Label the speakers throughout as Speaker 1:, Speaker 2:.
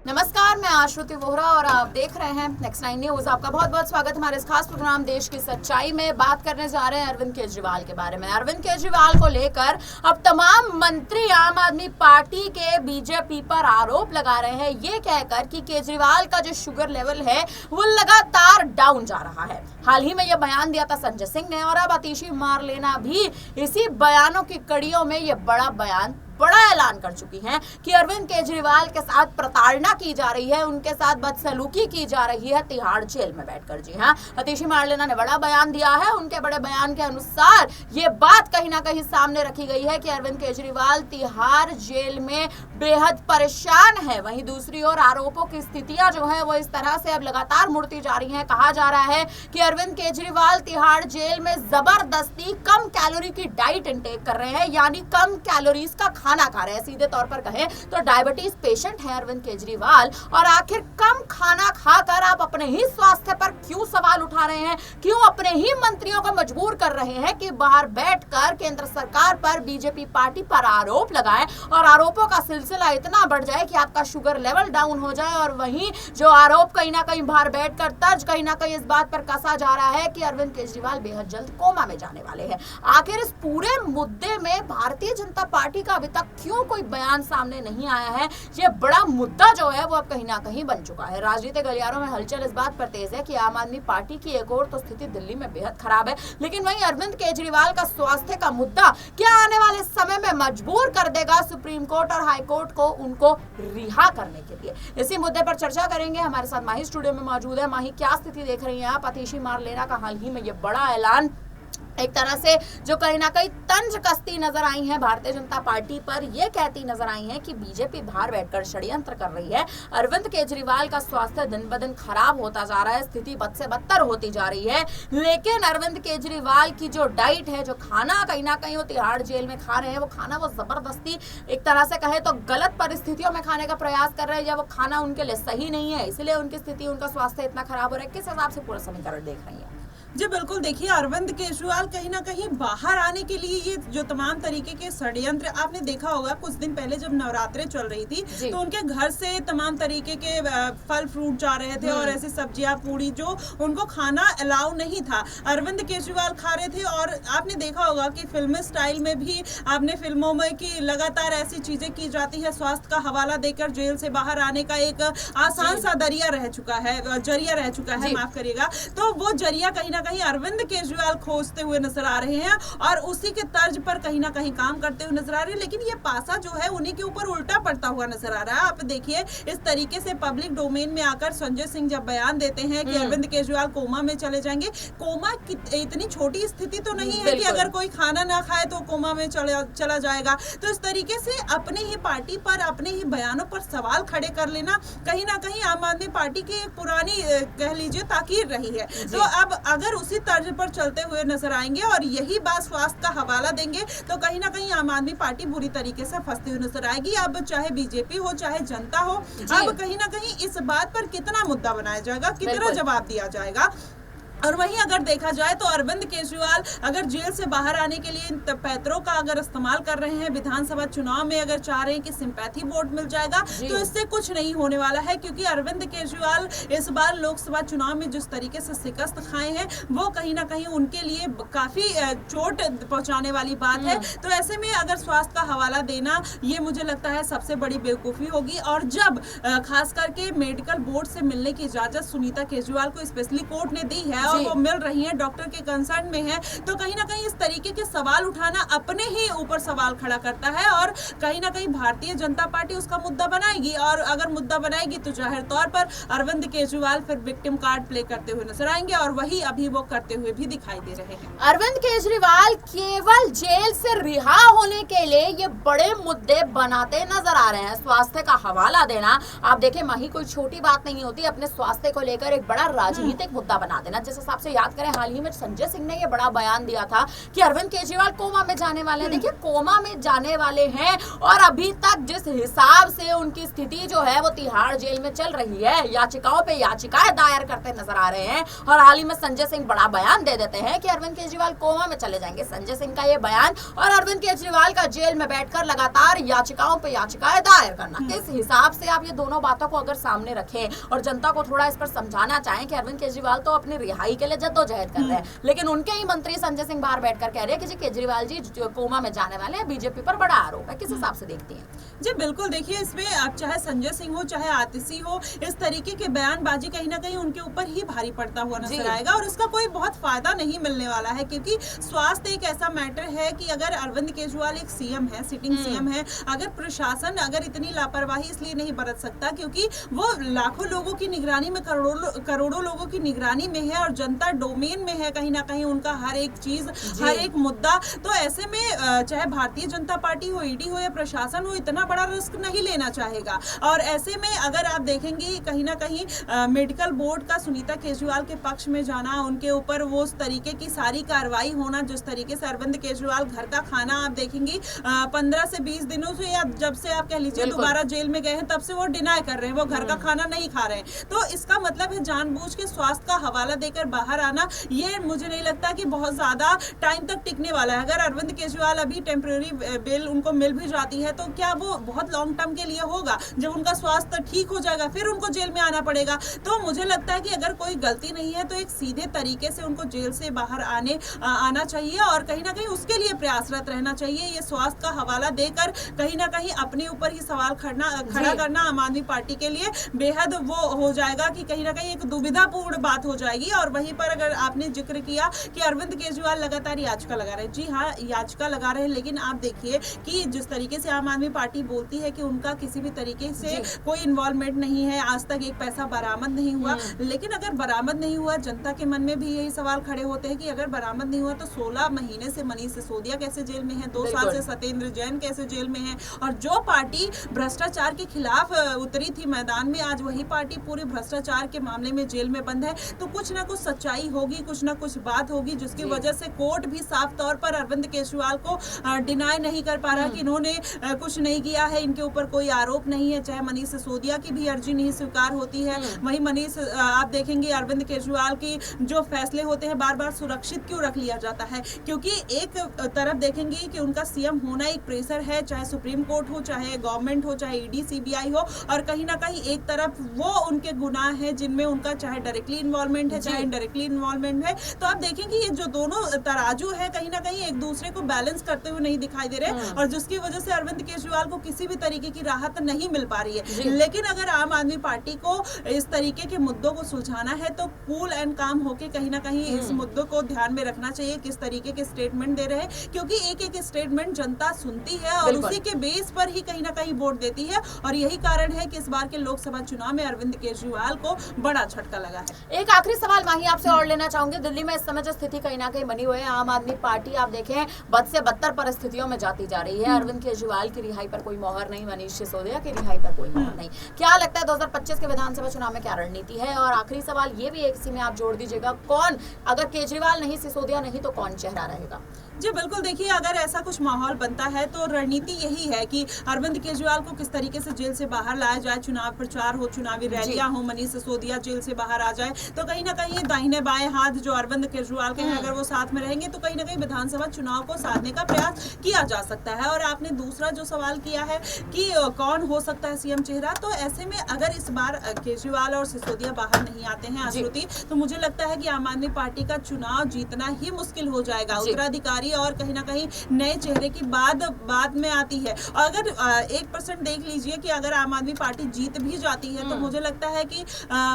Speaker 1: नमस्कार, मैं आश्रुति वोहरा और आप देख रहे हैं नेक्स्ट 9 न्यूज। आपका बहुत बहुत स्वागत हमारे इस खास प्रोग्राम देश की सच्चाई में। बात करने जा रहे हैं अरविंद केजरीवाल के बारे में। अरविंद केजरीवाल को लेकर अब तमाम मंत्री आम आदमी पार्टी के बीजेपी पर आरोप लगा रहे हैं, ये कहकर कि केजरीवाल का जो शुगर लेवल है वो लगातार डाउन जा रहा है। हाल ही में यह बयान दिया था संजय सिंह ने और अब आतिशी मारलेना भी इसी बयानों की कड़ियों में ये बड़ा ऐलान कर चुकी हैं कि अरविंद केजरीवाल के साथ प्रताड़ना की जा रही है, उनके साथ बदसलूकी की जा रही है तिहाड़ जेल में बैठकर। जी हाँ, आतिशी मारलेना ने बड़ा बयान दिया है। उनके बड़े बयान के अनुसार ये बात कहीं ना कहीं सामने रखी गई है कि अरविंद केजरीवाल तिहाड़ जेल में बेहद परेशान है। वहीं दूसरी ओर आरोपों की स्थितियां जो है वो इस तरह से अब लगातार मुड़ती जा रही है। कहा जा रहा है कि अरविंद केजरीवाल तिहाड़ जेल में जबरदस्ती कम कैलोरी की डाइट इंटेक कर रहे हैं, यानी कम कैलोरीज का खाना खा रहे हैं। सीधे तौर पर कहें तो डायबिटीज पेशेंट है अरविंद केजरीवाल, और आखिर कम खाना खाकर आप अपने ही स्वास्थ्य पर क्यों सवाल उठा रहे हैं? क्यों अपने ही मंत्रियों को मजबूर कर रहे हैं कि बाहर बैठकर केंद्र सरकार पर, बीजेपी पार्टी पर आरोप लगाएं और आरोपों का सिलसिला इतना बढ़ जाए कि आपका शुगर लेवल डाउन हो जाए? और वहीं जो आरोप कहीं ना कहीं बाहर बैठकर तर्ज कहीं ना कहीं इस बात पर कसा जा रहा है कि अरविंद केजरीवाल बेहद जल्द कोमा में जाने वाले हैं। आखिर इस पूरे मुद्दे में भारतीय जनता पार्टी का तक क्यों कोई बयान सामने नहीं आया है? ये बड़ा मुद्दा जो है वो अब कहीं ना कहीं बन चुका है। राजनीतिक गलियारों में हलचल इस बात पर तेज है कि आम आदमी पार्टी की एक और तो स्थिति दिल्ली में बेहद खराब है, लेकिन वहीं अरविंद केजरीवाल का स्वास्थ्य का मुद्दा क्या आने वाले समय में मजबूर कर देगा सुप्रीम कोर्ट और हाई कोर्ट को उनको रिहा करने के लिए? इसी मुद्दे पर चर्चा करेंगे। हमारे साथ माही स्टूडियो में मौजूद है। माही, क्या स्थिति देख रही हैं आप? आतिशी मारलेना का हाल ही में ये बड़ा ऐलान एक तरह से जो कहीं ना कहीं तंज कसती नजर आई है भारतीय जनता पार्टी पर, ये कहती नजर आई है कि बीजेपी बाहर बैठकर षड्यंत्र कर रही है। अरविंद केजरीवाल का स्वास्थ्य दिन ब दिन खराब होता जा रहा है, स्थिति बद से बदतर होती जा रही है, लेकिन अरविंद केजरीवाल की जो डाइट है, जो खाना कहीं ना कहीं वो तिहाड़ जेल में खा रहे हैं, वो खाना वो जबरदस्ती एक तरह से कहे तो गलत परिस्थितियों में खाने का प्रयास कर रहे हैं, या वो खाना उनके लिए सही नहीं है, इसलिए उनकी स्थिति, उनका स्वास्थ्य इतना खराब हो रहा है। किस हिसाब से पूरा समीकरण देख रही है?
Speaker 2: जी बिल्कुल, देखिए अरविंद केजरीवाल कहीं ना कहीं बाहर आने के लिए ये जो तमाम तरीके के षड्यंत्र, आपने देखा होगा कुछ दिन पहले जब नवरात्रे चल रही थी तो उनके घर से तमाम तरीके के फल फ्रूट जा रहे थे और ऐसी सब्जियां पूरी जो उनको खाना अलाउ नहीं था, अरविंद केजरीवाल खा रहे थे। और आपने देखा होगा कि फिल्मी स्टाइल में भी आपने फिल्मों में कि लगातार ऐसी चीजें की जाती है, स्वास्थ्य का हवाला देकर जेल से बाहर आने का एक आसान सा जरिया रह चुका है, माफ करिएगा। तो वो जरिया कहीं ना कहीं अरविंद केजरीवाल खोजते हुए नजर आ रहे हैं और उसी के तर्ज पर कहीं ना कहीं काम करते हुए नजर आ रहे हैं, लेकिन ये पासा जो है उन्हीं के ऊपर उल्टा पड़ता हुआ नजर आ रहा है। आप देखिए इस तरीके से पब्लिक डोमेन में आकर संजय सिंह जब बयान देते हैं कि अरविंद केजरीवाल कोमा में चले जाएंगे, कोमा इतनी छोटी स्थिति तो नहीं है कि अगर कोई खाना ना खाए तो कोमा में चला जाएगा। तो इस तरीके से अपने ही पार्टी पर, अपने ही बयानों पर सवाल खड़े कर लेना कहीं ना कहीं आम आदमी पार्टी की एक पुरानी कह लीजिए ताकीर रही है। तो अब अगर उसी तर्ज पर चलते हुए नजर आएंगे और यही बात स्वास्थ्य का हवाला देंगे तो कहीं ना कहीं आम आदमी पार्टी बुरी तरीके से फंसती हुई नजर आएगी। अब चाहे बीजेपी हो चाहे जनता हो, अब कहीं ना कहीं इस बात पर कितना मुद्दा बनाया जाएगा, कितना जवाब दिया जाएगा। और वहीं अगर देखा जाए तो अरविंद केजरीवाल अगर जेल से बाहर आने के लिए इन पैतरों का अगर इस्तेमाल कर रहे हैं, विधानसभा चुनाव में अगर चाह रहे हैं कि सिंपैथी वोट मिल जाएगा, तो इससे कुछ नहीं होने वाला है, क्योंकि अरविंद केजरीवाल इस बार लोकसभा चुनाव में जिस तरीके से शिकस्त खाए हैं वो कहीं ना कहीं उनके लिए काफी चोट पहुंचाने वाली बात है। तो ऐसे में अगर स्वास्थ्य का हवाला देना, ये मुझे लगता है सबसे बड़ी बेवकूफी होगी। और जब खास करके मेडिकल बोर्ड से मिलने की इजाजत सुनीता केजरीवाल को स्पेशली कोर्ट ने दी है और वो मिल रही है, डॉक्टर के कंसर्न में है, तो कहीं ना कहीं इस तरीके के सवाल उठाना अपने ही ऊपर सवाल खड़ा करता है और कहीं ना कहीं भारतीय जनता पार्टी उसका मुद्दा बनाएगी। और अगर मुद्दा बनाएगी तो जाहिर तौर पर अरविंद केजरीवाल फिर विक्टिम कार्ड प्ले करते हुए नजर आएंगे और वही अभी वो करते हुए भी दिखाई दे रहे हैं।
Speaker 1: अरविंद केजरीवाल केवल जेल से रिहा होने के लिए ये बड़े मुद्दे बनाते नजर आ रहे हैं। स्वास्थ्य का हवाला देना, आप देखें माही, कोई छोटी बात नहीं होती। अपने स्वास्थ्य को लेकर एक बड़ा राजनीतिक मुद्दा बना देना, जैसे हिसाब से याद करें, हाल ही में संजय सिंह ने ये बड़ा बयान दिया था कि अरविंद केजरीवाल कोमा में जाने वाले हैं। देखिए, कोमा में जाने वाले हैं और अभी तक जिस हिसाब से उनकी स्थिति जो है वो तिहाड़ जेल में चल रही है, याचिकाओं पे याचिकाएं दायर करते नजर आ रहे हैं। और हाल ही में संजय सिंह बड़ा बयान दे देते हैं कि अरविंद केजरीवाल कोमा में चले जाएंगे। संजय सिंह का ये बयान और अरविंद केजरीवाल का जेल में बैठकर लगातार याचिकाओं पे याचिकाएं दायर करना, किस हिसाब से आप ये दोनों बातों को अगर सामने रखें और जनता को थोड़ा इस पर समझाना चाहें कि अरविंद केजरीवाल तो अपनी रिहाई के लिए जद्दोजहद कर रहे हैं, लेकिन उनके ही मंत्री संजय सिंह बाहर बैठकर कह रहे हैं कि जी केजरीवाल जी कोमा में जाने वाले हैं, बीजेपी पर बड़ा आरोप है। किस हिसाब से देखती हैं?
Speaker 2: जी बिल्कुल, देखिए इसमें अब चाहे संजय सिंह हो चाहे आतिशी हो, इस तरीके के बयानबाजी कहीं ना कहीं उनके ऊपर ही भारी पड़ता हुआ नजर आएगा और उसका कोई बहुत फायदा नहीं मिलने वाला है, क्योंकि स्वास्थ्य एक ऐसा मैटर है कि अगर अरविंद केजरीवाल एक सीएम है, सिटिंग सीएम है, अगर प्रशासन अगर इतनी लापरवाही इसलिए नहीं बरत सकता क्योंकि वो लाखों लोगों की निगरानी में, करोड़ों लोगों की निगरानी में है और जनता डोमेन में है कहीं ना कहीं उनका हर एक चीज, हर एक मुद्दा। तो ऐसे में चाहे भारतीय जनता पार्टी हो, ईडी हो या प्रशासन हो, इतना बड़ा रिस्क नहीं लेना चाहेगा। और ऐसे में अगर आप देखेंगे कहीं ना कहीं मेडिकल बोर्ड का सुनीता केजरीवाल के पक्ष में जाना, उनके ऊपर वो उस तरीके की सारी कार्रवाई होना, जिस तरीके से अरविंद केजरीवाल घर का खाना आप देखेंगी 15 से 20 दिनों से या जब से आप कह लीजिए दोबारा जेल में गए हैं तब से वो डिनाई कर रहे हैं, वो घर का खाना नहीं खा रहे हैं। तो इसका मतलब है जानबूझ के स्वास्थ्य का हवाला देकर बाहर आना, ये मुझे नहीं लगता कि बहुत ज्यादा टाइम तक टिकने वाला है। अगर अरविंद केजरीवाल अभी टेम्पररी बेल उनको मिल भी जाती है तो क्या वो बहुत लॉन्ग टर्म के लिए होगा? जब उनका स्वास्थ्य ठीक हो जाएगा फिर उनको जेल में आना पड़ेगा। तो मुझे लगता है कि अगर कोई गलती नहीं है तो एक सीधे तरीके से उनको जेल से बाहर आना चाहिए और कहीं ना कहीं उसके लिए प्रयासरत रहना चाहिए। ये स्वास्थ्य का हवाला देकर कहीं ना कहीं अपने ऊपर ही सवाल खड़ा करना आम आदमी पार्टी के लिए बेहद वो हो जाएगा कि कहीं ना कहीं एक दुविधापूर्ण बात हो जाएगी। और वहीं पर अगर आपने जिक्र किया कि अरविंद केजरीवाल लगातार याचिका लगा रहे हैं, जी हाँ याचिका लगा रहे हैं, लेकिन आप देखिए कि जिस तरीके से आम आदमी पार्टी बोलती है कि उनका किसी भी तरीके से कोई इन्वॉल्वमेंट नहीं है, आज तक एक पैसा बरामद नहीं हुआ, लेकिन अगर बरामद नहीं हुआ जनता के मन में भी यही सवाल खड़े होते हैं कि अगर बरामद नहीं हुआ तो 16 महीने से मनीष सिसोदिया कैसे जेल में है, 2 साल से सत्येंद्र जैन कैसे जेल में है। और जो पार्टी भ्रष्टाचार के खिलाफ उतरी थी मैदान में, आज वही पार्टी पूरी भ्रष्टाचार के मामले में जेल में बंद है। तो कुछ ना कुछ सच्चाई होगी, कुछ ना कुछ बात होगी जिसकी वजह से कोर्ट भी साफ तौर पर अरविंद केजरीवाल को डिनाई नहीं कर पा रहा कि इन्होंने कुछ नहीं किया है, इनके ऊपर कोई आरोप नहीं है। चाहे मनीष सिसोदिया की भी अर्जी नहीं स्वीकार होती है, वही मनीष आप देखेंगे अरविंद केजरीवाल की जो फैसले होते हैं बार बार सुरक्षित क्यों रख लिया जाता है? क्योंकि एक तरफ देखेंगे कि उनका सीएम होना एक प्रेशर है, चाहे सुप्रीम कोर्ट हो, चाहे गवर्नमेंट हो, चाहे ईडी सीबीआई हो, और कहीं ना कहीं एक तरफ वो उनके गुनाह है जिनमें उनका चाहे डायरेक्टली इन्वॉल्वमेंट है चाहे इनडायरेक्टली इन्वॉल्वमेंट है। तो आप देखेंगे ये जो दोनों तराजू है कहीं ना कहीं एक दूसरे को बैलेंस करते हुए नहीं दिखाई दे रहे और जिसकी वजह से अरविंद केजरीवाल को किसी भी तरीके की राहत नहीं मिल पा रही है। लेकिन अगर आम आदमी पार्टी को इस तरीके के मुद्दों को सुलझाना है तो कूल एंड काम होके कहीं ना कहीं इस मुद्दों को ध्यान में रखना चाहिए, किस तरीके के स्टेटमेंट दे रहे हैं, क्योंकि एक एक स्टेटमेंट जनता सुनती है और उसी के बेस पर ही कहीं ना कहीं वोट देती है। और यही कारण है कि इस बार के लोकसभा चुनाव में अरविंद केजरीवाल को बड़ा झटका लगा है।
Speaker 1: एक आखिरी सवाल माही आपसे और लेना चाहूंगी, दिल्ली में इस समय जो स्थिति कहीं ना कहीं बनी हुई है, आम आदमी पार्टी आप देखें बद से बदतर परिस्थितियों में जाती जा रही है। अरविंद केजरीवाल की रिहाई पर कोई मोहर नहीं, मनीष सिसोदिया की रिहाई पर कोई मोहर नहीं। क्या लगता है 2025 के विधानसभा चुनाव में क्या रणनीति है? और आखिरी सवाल ये भी एक इसी में आप जोड़ दीजिएगा, कौन अगर केजरीवाल नहीं, सिसोदिया नहीं तो कौन चेहरा रहेगा?
Speaker 2: जी बिल्कुल, देखिए अगर ऐसा कुछ माहौल बनता है तो रणनीति यही है कि अरविंद केजरीवाल को किस तरीके से जेल से बाहर लाया जाए, चुनाव प्रचार हो, चुनावी रैलियां हो, मनीष सिसोदिया जेल से बाहर आ जाए, तो कहीं ना कहीं दाहिने बाएं हाथ जो अरविंद केजरीवाल के हैं अगर वो साथ में रहेंगे तो कहीं ना कहीं विधानसभा चुनाव को साधने का प्रयास किया जा सकता है। और आपने दूसरा जो सवाल किया है कि कौन हो सकता है सीएम चेहरा, तो ऐसे में अगर इस बार केजरीवाल और सिसोदिया बाहर नहीं आते हैं आश्रुति, तो मुझे लगता है कि आम आदमी पार्टी का चुनाव जीतना ही मुश्किल हो जाएगा। उत्तराधिकारी और कहीं ना कहीं नए चेहरे की बाद में आती है। अगर 1% देख लीजिए कि अगर आम आदमी पार्टी जीत भी जाती है तो मुझे लगता है कि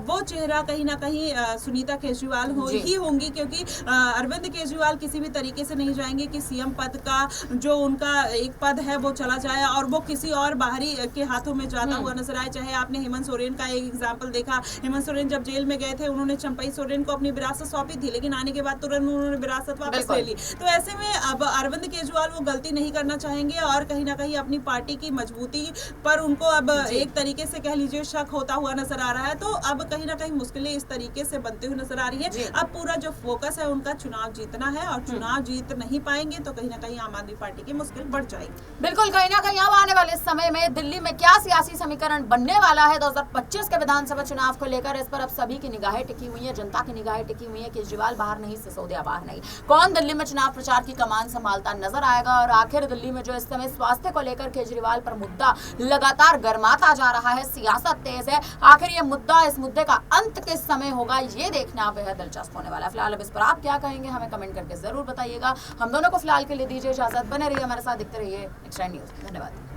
Speaker 2: वो चेहरा कहीं ना कहीं सुनीता केजरीवाल ही होंगी, क्योंकि अरविंद केजरीवाल किसी भी तरीके से नहीं जाएंगे कि सीएम पद का जो उनका एक पद है वो चला जाए और वो किसी और बाहरी के हाथों में जाता हुआ नजर आए। चाहे आपने हेमंत सोरेन का एक एग्जाम्पल देखा, हेमंत सोरेन जब जेल में गए थे उन्होंने चंपई सोरेन को अपनी विरासत सौंपी थी, लेकिन आने के बाद तुरंत उन्होंने विरासत वापस ले ली। तो ऐसे में अब अरविंद केजरीवाल वो गलती नहीं करना चाहेंगे और कहीं ना कहीं अपनी पार्टी की मजबूती पर उनको अब एक तरीके से कह लीजिए शक होता हुआ नजर आ रहा है। तो अब कहीं ना कहीं मुश्किलें इस तरीके से बनते हुए नजर नजर आ रही है। अब पूरा जो फोकस है उनका चुनाव जीतना है, और चुनाव जीत नहीं पाएंगे तो कहीं ना कहीं आम आदमी पार्टी की मुश्किल बढ़ जाएगी।
Speaker 1: बिल्कुल, कहीं ना कहीं अब आने वाले समय में दिल्ली में क्या सियासी समीकरण बनने वाला है 2025 के विधानसभा चुनाव को लेकर, इस पर अब सभी की निगाहें टिकी हुई है, जनता की निगाहें टिकी हुई है। केजरीवाल बाहर नहीं, सिसोदिया बाहर नहीं, कौन दिल्ली में चुनाव प्रचार की कमान संभालता नजर आएगा। और आखिर दिल्ली में जो इस समय स्वास्थ्य को लेकर केजरीवाल पर मुद्दा लगातार गर्माता जा रहा है, सियासत तेज है, आखिर ये मुद्दा, इस मुद्दे का अंत किस समय होगा, ये देखना बेहद दिलचस्प होने वाला है। फिलहाल अब इस पर आप क्या कहेंगे हमें कमेंट करके जरूर बताइएगा। हम दोनों को फिलहाल के लिए दीजिए इजाजत, बने रहिए हमारे साथ, दिखते रहिए नेक्स्ट टाइम न्यूज। धन्यवाद।